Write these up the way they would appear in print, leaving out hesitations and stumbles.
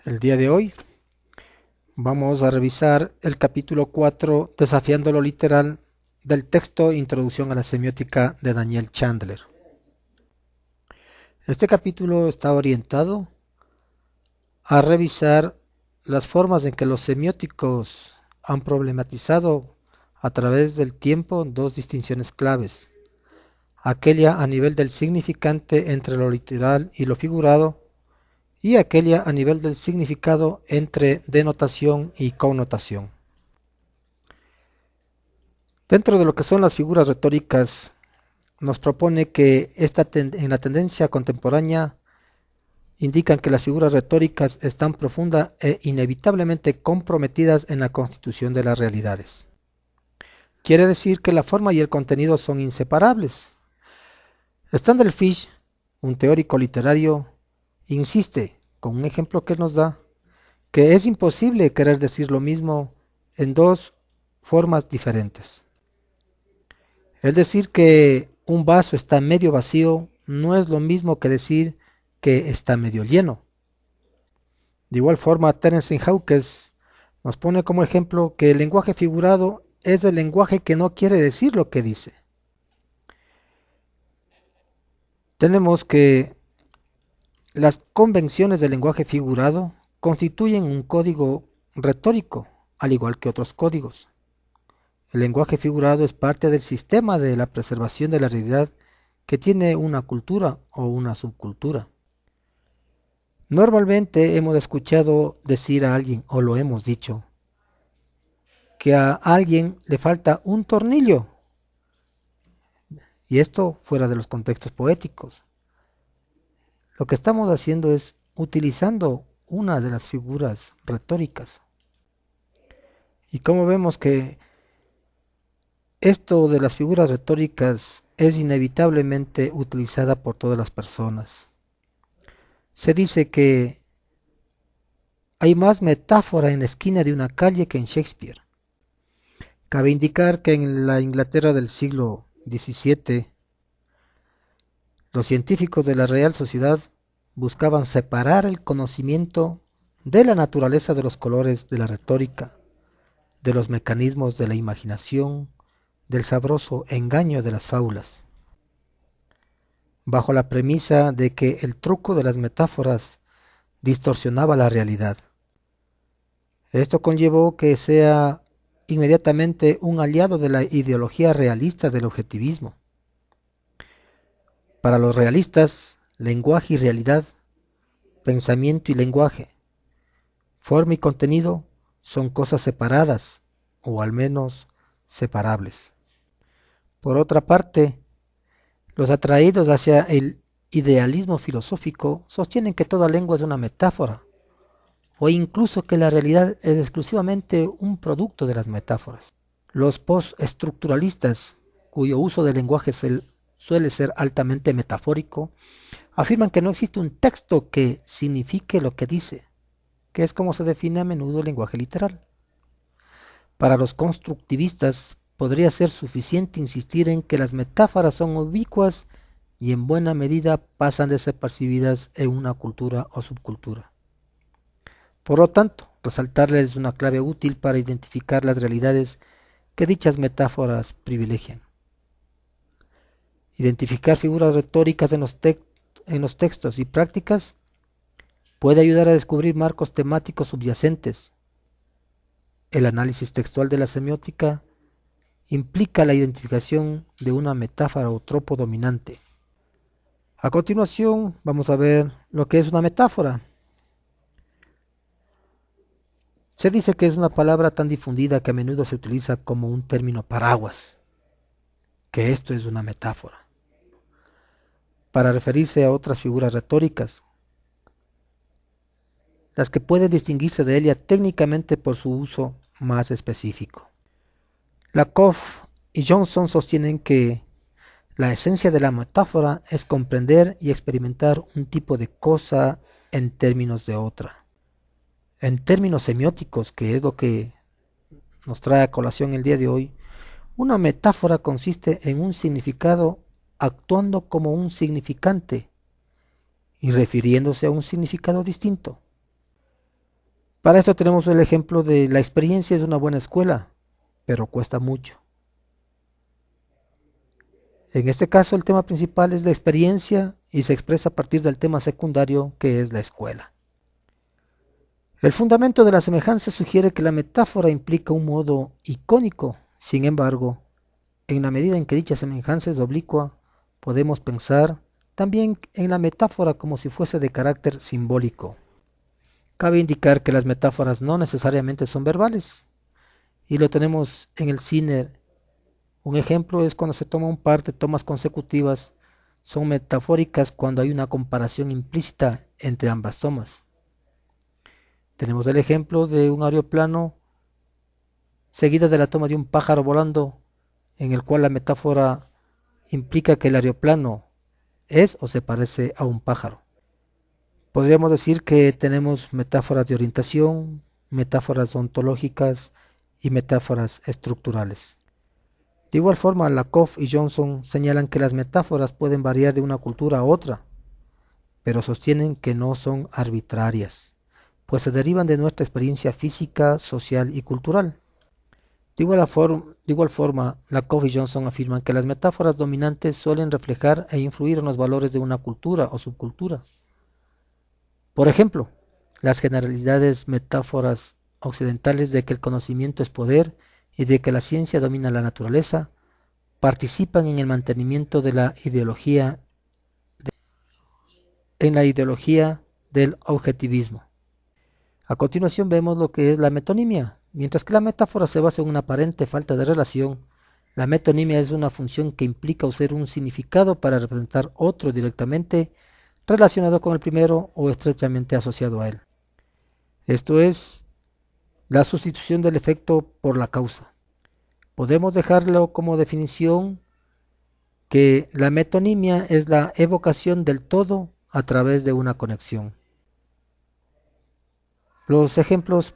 El día de hoy vamos a revisar el capítulo 4, Desafiando lo literal, del texto Introducción a la semiótica de Daniel Chandler. Este capítulo está orientado a revisar las formas en que los semióticos han problematizado a través del tiempo dos distinciones claves: aquella a nivel del significante entre lo literal y lo figurado, y aquella a nivel del significado entre denotación y connotación. Dentro de lo que son las figuras retóricas, nos propone que en la tendencia contemporánea indican que las figuras retóricas están profunda e inevitablemente comprometidas en la constitución de las realidades. Quiere decir que la forma y el contenido son inseparables. Standard Fish, un teórico literario, insiste, con un ejemplo que nos da, que es imposible querer decir lo mismo en dos formas diferentes. Es decir, que un vaso está medio vacío no es lo mismo que decir que está medio lleno. De igual forma, Terence Hawkes nos pone como ejemplo que el lenguaje figurado es el lenguaje que no quiere decir lo que dice. Tenemos que las convenciones del lenguaje figurado constituyen un código retórico, al igual que otros códigos. El lenguaje figurado es parte del sistema de la preservación de la realidad que tiene una cultura o una subcultura. Normalmente hemos escuchado decir a alguien, o lo hemos dicho, que a alguien le falta un tornillo, y esto fuera de los contextos poéticos. Lo que estamos haciendo es utilizando una de las figuras retóricas. Y como vemos que esto de las figuras retóricas es inevitablemente utilizada por todas las personas. Se dice que hay más metáfora en la esquina de una calle que en Shakespeare. Cabe indicar que en la Inglaterra del siglo XVII, los científicos de la Real Sociedad buscaban separar el conocimiento de la naturaleza de los colores de la retórica, de los mecanismos de la imaginación, del sabroso engaño de las fábulas, bajo la premisa de que el truco de las metáforas distorsionaba la realidad. Esto conllevó que sea inmediatamente un aliado de la ideología realista del objetivismo. Para los realistas, lenguaje y realidad, pensamiento y lenguaje, forma y contenido son cosas separadas, o al menos separables. Por otra parte, los atraídos hacia el idealismo filosófico sostienen que toda lengua es una metáfora, o incluso que la realidad es exclusivamente un producto de las metáforas. Los postestructuralistas, cuyo uso del lenguaje suele ser altamente metafórico, afirman que no existe un texto que signifique lo que dice, que es como se define a menudo el lenguaje literal. Para los constructivistas, podría ser suficiente insistir en que las metáforas son ubicuas y en buena medida pasan desapercibidas en una cultura o subcultura. Por lo tanto, resaltarles es una clave útil para identificar las realidades que dichas metáforas privilegian. Identificar figuras retóricas en los textos y prácticas puede ayudar a descubrir marcos temáticos subyacentes. El análisis textual de la semiótica implica la identificación de una metáfora o tropo dominante. A continuación vamos a ver lo que es una metáfora. Se dice que es una palabra tan difundida que a menudo se utiliza como un término paraguas, que esto es una metáfora, para referirse a otras figuras retóricas, las que pueden distinguirse de ella técnicamente por su uso más específico. Lakoff y Johnson sostienen que la esencia de la metáfora es comprender y experimentar un tipo de cosa en términos de otra. En términos semióticos, que es lo que nos trae a colación el día de hoy, una metáfora consiste en un significado actuando como un significante y refiriéndose a un significado distinto. Para esto tenemos el ejemplo de la experiencia es una buena escuela, pero cuesta mucho. En este caso el tema principal es la experiencia y se expresa a partir del tema secundario que es la escuela. El fundamento de la semejanza sugiere que la metáfora implica un modo icónico. Sin embargo, en la medida en que dicha semejanza es oblicua, podemos pensar también en la metáfora como si fuese de carácter simbólico. Cabe indicar que las metáforas no necesariamente son verbales, y lo tenemos en el cine. Un ejemplo es cuando se toma un par de tomas consecutivas, son metafóricas cuando hay una comparación implícita entre ambas tomas. Tenemos el ejemplo de un aeroplano seguida de la toma de un pájaro volando, en el cual la metáfora implica que el aeroplano es o se parece a un pájaro. Podríamos decir que tenemos metáforas de orientación, metáforas ontológicas y metáforas estructurales. De igual forma, Lakoff y Johnson señalan que las metáforas pueden variar de una cultura a otra, pero sostienen que no son arbitrarias, pues se derivan de nuestra experiencia física, social y cultural. De igual forma, Lakoff y Johnson afirman que las metáforas dominantes suelen reflejar e influir en los valores de una cultura o subcultura. Por ejemplo, las generalidades metáforas occidentales de que el conocimiento es poder y de que la ciencia domina la naturaleza participan en el mantenimiento de la ideología del objetivismo. A continuación vemos lo que es la metonimia. Mientras que la metáfora se basa en una aparente falta de relación, la metonimia es una función que implica usar un significado para representar otro directamente relacionado con el primero o estrechamente asociado a él. Esto es la sustitución del efecto por la causa. Podemos dejarlo como definición que la metonimia es la evocación del todo a través de una conexión. Los ejemplos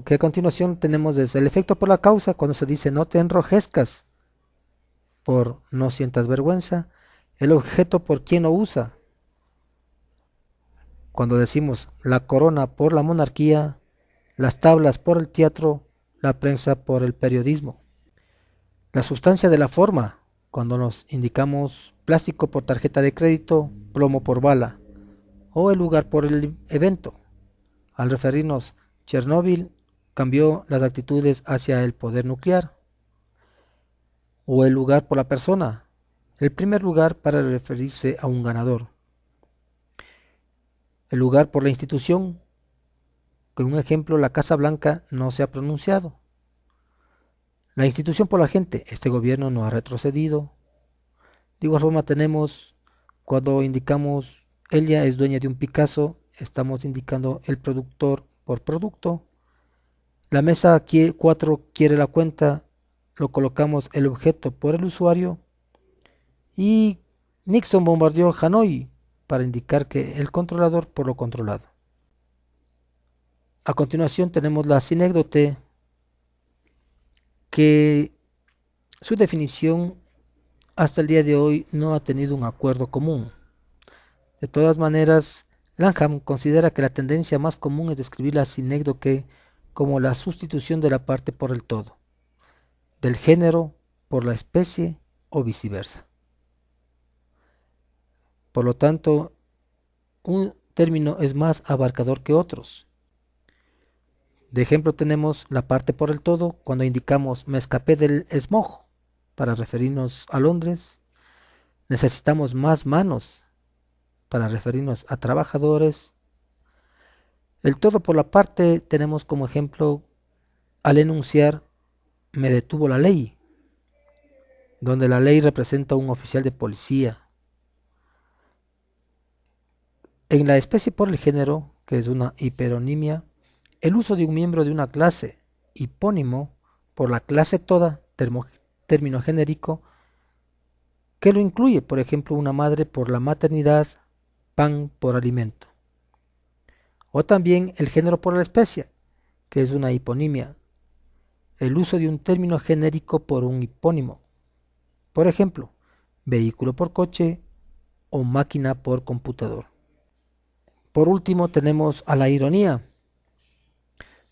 que a continuación tenemos desde el efecto por la causa, cuando se dice no te enrojezcas por no sientas vergüenza, el objeto por quien lo usa. Cuando decimos la corona por la monarquía, las tablas por el teatro, la prensa por el periodismo. La sustancia de la forma, cuando nos indicamos plástico por tarjeta de crédito, plomo por bala, o el lugar por el evento. Al referirnos Chernóbil cambió las actitudes hacia el poder nuclear, o el lugar por la persona, el primer lugar para referirse a un ganador. El lugar por la institución, con un ejemplo, la Casa Blanca no se ha pronunciado. La institución por la gente, este gobierno no ha retrocedido. De igual forma tenemos, cuando indicamos ella es dueña de un Picasso, estamos indicando el productor por producto. La mesa 4 quiere la cuenta, lo colocamos el objeto por el usuario. Y Nixon bombardeó Hanoi para indicar que el controlador por lo controlado. A continuación tenemos la sinécdote, que su definición hasta el día de hoy no ha tenido un acuerdo común. De todas maneras, Langham considera que la tendencia más común es describir la sinécdoque como la sustitución de la parte por el todo, del género por la especie o viceversa. Por lo tanto, un término es más abarcador que otros. De ejemplo tenemos la parte por el todo cuando indicamos me escapé del smog para referirnos a Londres. Necesitamos más manos para referirnos a trabajadores. El todo por la parte tenemos como ejemplo al enunciar me detuvo la ley, donde la ley representa a un oficial de policía. En la especie por el género, que es una hiperonimia, el uso de un miembro de una clase, hipónimo, por la clase toda, término genérico, que lo incluye, por ejemplo, una madre por la maternidad, pan por alimento. O también el género por la especie, que es una hiponimia, el uso de un término genérico por un hipónimo. Por ejemplo, vehículo por coche o máquina por computador. Por último tenemos a la ironía,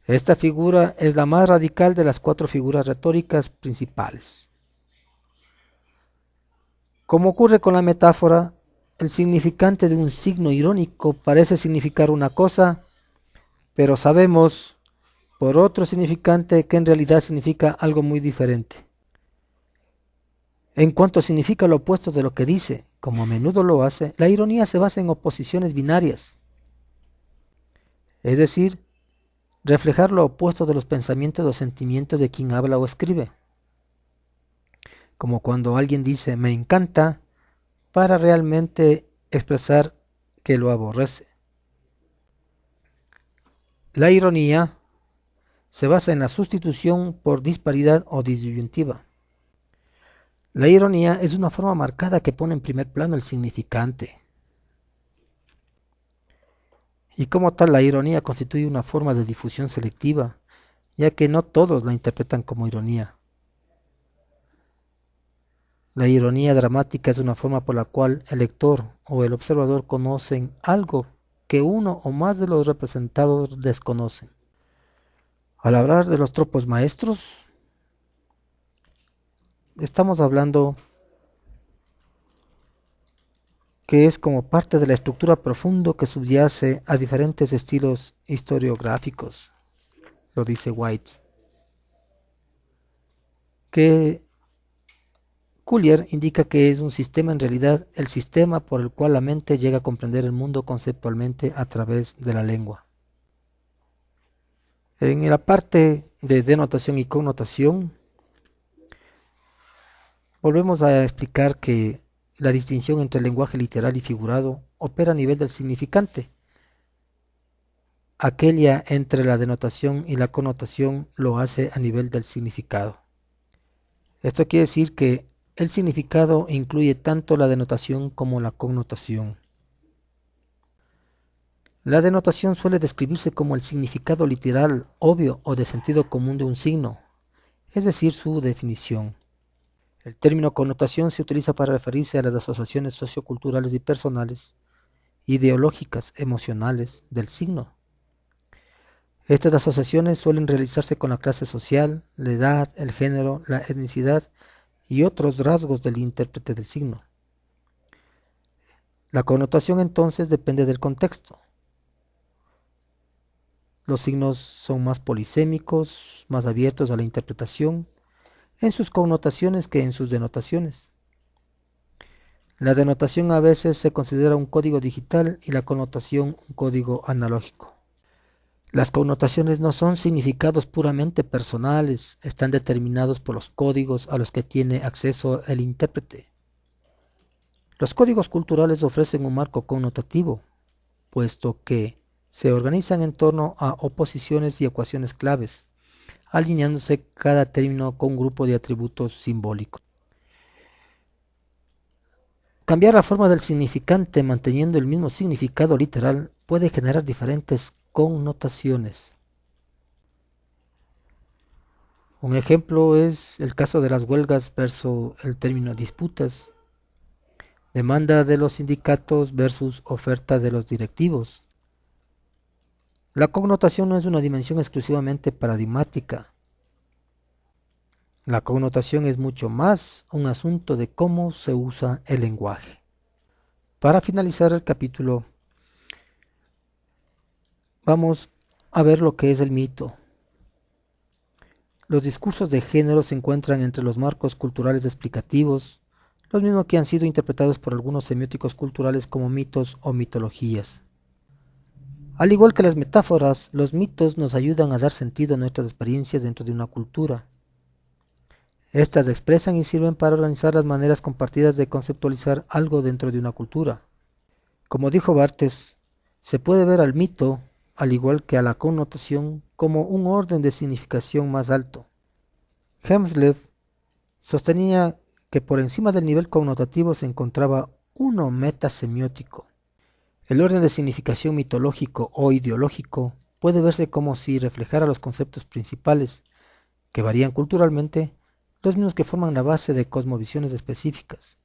Esta figura es la más radical de las 4 figuras retóricas principales. Como ocurre con la metáfora, el significante de un signo irónico parece significar una cosa, pero sabemos por otro significante que en realidad significa algo muy diferente. En cuanto significa lo opuesto de lo que dice, como a menudo lo hace, la ironía se basa en oposiciones binarias, es decir, reflejar lo opuesto de los pensamientos o sentimientos de quien habla o escribe. Como cuando alguien dice me encanta para realmente expresar que lo aborrece. La ironía se basa en la sustitución por disparidad o disyuntiva. La ironía es una forma marcada que pone en primer plano el significante. Y como tal, la ironía constituye una forma de difusión selectiva, ya que no todos la interpretan como ironía. La ironía dramática es una forma por la cual el lector o el observador conocen algo que uno o más de los representados desconocen. Al hablar de los tropos maestros, estamos hablando que es como parte de la estructura profundo que subyace a diferentes estilos historiográficos, lo dice White, que Collier indica que es un sistema en realidad el sistema por el cual la mente llega a comprender el mundo conceptualmente a través de la lengua. En la parte de denotación y connotación, volvemos a explicar que la distinción entre el lenguaje literal y figurado opera a nivel del significante. Aquella entre la denotación y la connotación lo hace a nivel del significado. Esto quiere decir que el significado incluye tanto la denotación como la connotación. La denotación suele describirse como el significado literal, obvio o de sentido común de un signo, es decir, su definición. El término connotación se utiliza para referirse a las asociaciones socioculturales y personales, ideológicas, emocionales del signo. Estas asociaciones suelen realizarse con la clase social, la edad, el género, la etnicidad y otros rasgos del intérprete del signo. La connotación entonces depende del contexto. Los signos son más polisémicos, más abiertos a la interpretación en sus connotaciones que en sus denotaciones. La denotación a veces se considera un código digital y la connotación un código analógico. Las connotaciones no son significados puramente personales, están determinados por los códigos a los que tiene acceso el intérprete. Los códigos culturales ofrecen un marco connotativo, puesto que se organizan en torno a oposiciones y ecuaciones claves, alineándose cada término con un grupo de atributos simbólicos. Cambiar la forma del significante manteniendo el mismo significado literal puede generar diferentes connotaciones. Un ejemplo es el caso de las huelgas versus el término disputas, demanda de los sindicatos versus oferta de los directivos. La connotación no es una dimensión exclusivamente paradigmática. La connotación es mucho más un asunto de cómo se usa el lenguaje. Para finalizar el capítulo, vamos a ver lo que es el mito. Los discursos de género se encuentran entre los marcos culturales explicativos, los mismos que han sido interpretados por algunos semióticos culturales como mitos o mitologías. Al igual que las metáforas, los mitos nos ayudan a dar sentido a nuestras experiencias dentro de una cultura. Estas expresan y sirven para organizar las maneras compartidas de conceptualizar algo dentro de una cultura. Como dijo Barthes, se puede ver al mito, al igual que a la connotación, como un orden de significación más alto. Hemslev sostenía que por encima del nivel connotativo se encontraba uno metasemiótico. El orden de significación mitológico o ideológico puede verse como si reflejara los conceptos principales, que varían culturalmente, los mismos que forman la base de cosmovisiones específicas.